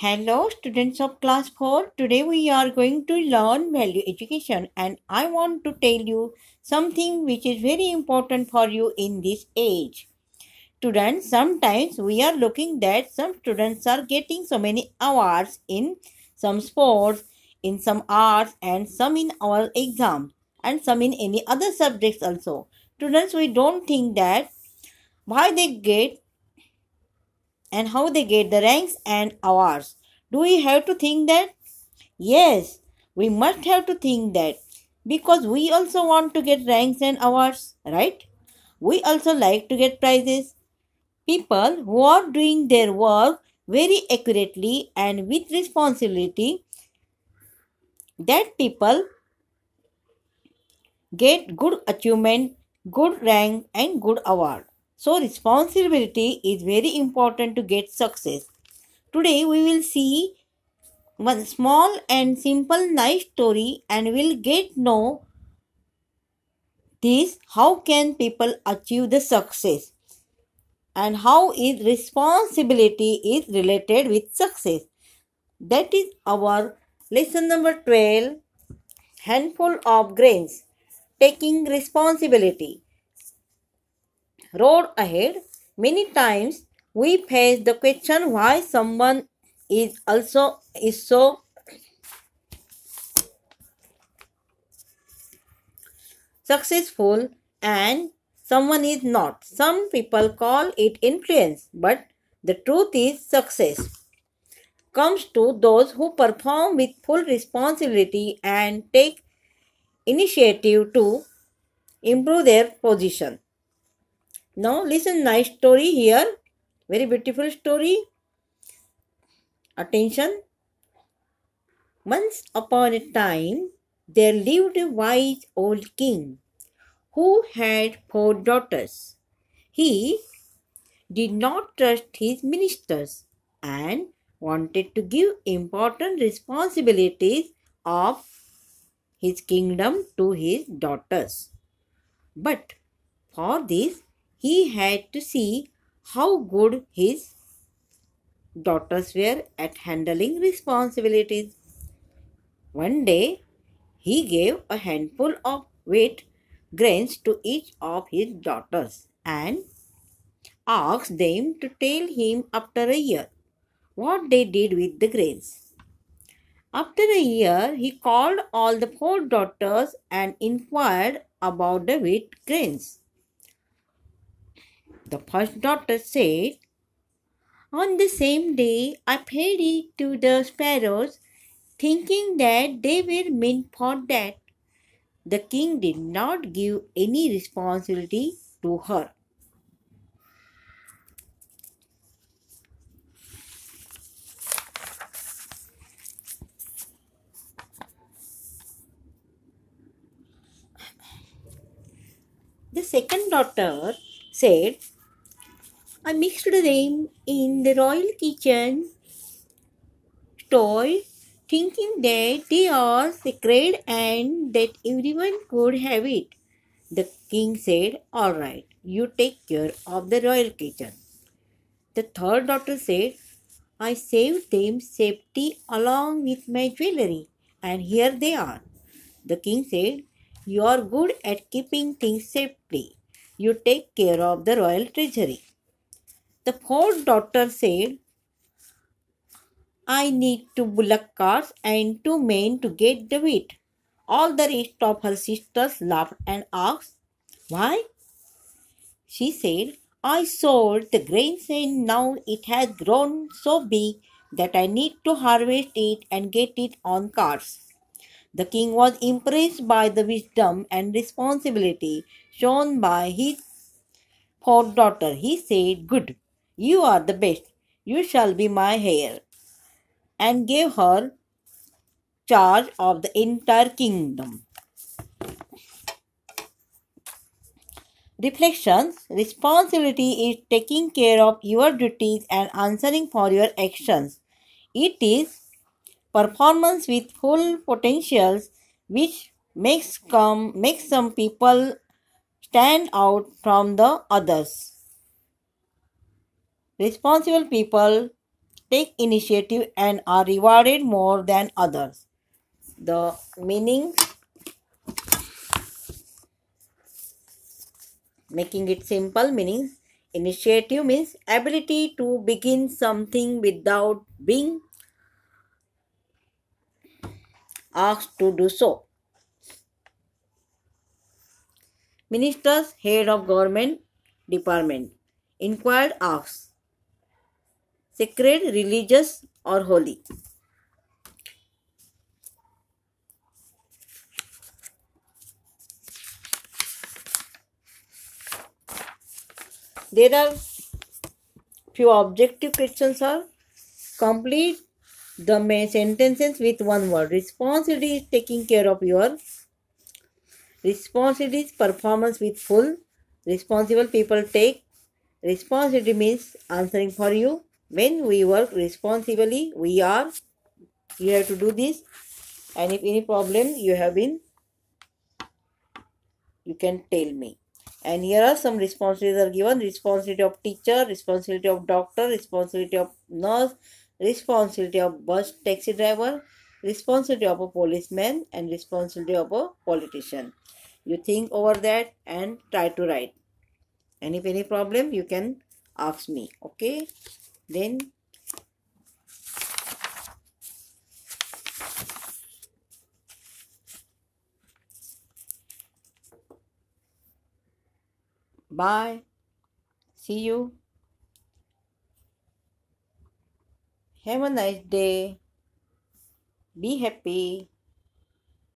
Hello, students of class 4. Today we are going to learn value education, and I want to tell you something which is very important for you in this age. Students, sometimes we are looking that some students are getting so many awards in some sports, in some arts, and some in our exams, and some in any other subjects also. Students, we don't think that why they get and how they get the ranks and awards. Do we have to think that? Yes, we must have to think that because we also want to get ranks and awards, right? We also like to get prizes. People who are doing their work very accurately and with responsibility, that people get good achievement, good rank, and good award. So, responsibility is very important to get success. Today, we will see one small and simple nice story and we'll get know this how can people achieve the success and how is responsibility is related with success. That is our lesson number 12, handful of grains, taking responsibility. Road ahead, many times we face the question why someone is so successful and someone is not. Some people call it influence, but the truth is success comes to those who perform with full responsibility and take initiative to improve their position. Now listen, nice story here. Very beautiful story. Attention. Once upon a time there lived a wise old king who had 4 daughters. He did not trust his ministers and wanted to give important responsibilities of his kingdom to his daughters. But for this, he had to see how good his daughters were at handling responsibilities. One day, he gave a handful of wheat grains to each of his daughters and asked them to tell him after a year what they did with the grains. After a year, he called all the 4 daughters and inquired about the wheat grains. The first daughter said, "On the same day, I paid it to the sparrows, thinking that they were meant for that." The king did not give any responsibility to her. The second daughter said, "I mixed them in the royal kitchen store, thinking that they are sacred and that everyone could have it." The king said, "All right, you take care of the royal kitchen." The third daughter said, "I saved them safety along with my jewelry, and here they are." The king said, "You are good at keeping things safely. You take care of the royal treasury." The fourth daughter said, "I need 2 bullock carts and 2 men to get the wheat." All the rest of her sisters laughed and asked, "Why?" She said, "I sowed the grains and now it has grown so big that I need to harvest it and get it on carts." The king was impressed by the wisdom and responsibility shown by his fourth daughter. He said, "Good, you are the best. You shall be my heir," and gave her charge of the entire kingdom. Reflections. Responsibility is taking care of your duties and answering for your actions. It is performance with full potentials which makes some people stand out from the others. Responsible people take initiative and are rewarded more than others. The meaning, making it simple, meaning initiative means ability to begin something without being asked to do so. Ministers, head of government department, inquired asks, sacred, religious or holy. There are few objective questions are complete the main sentences with one word. Responsibility is taking care of your. Responsibility is performance with full. Responsible people take. Responsibility means answering for you. When we work responsibly, we are. You have to do this. And if any problem you have been, you can tell me. And here are some responsibilities are given. Responsibility of teacher, responsibility of doctor, responsibility of nurse, responsibility of bus taxi driver, responsibility of a policeman, and responsibility of a politician. You think over that and try to write. And if any problem, you can ask me. Okay? Then bye. See you. Have a nice day. Be happy.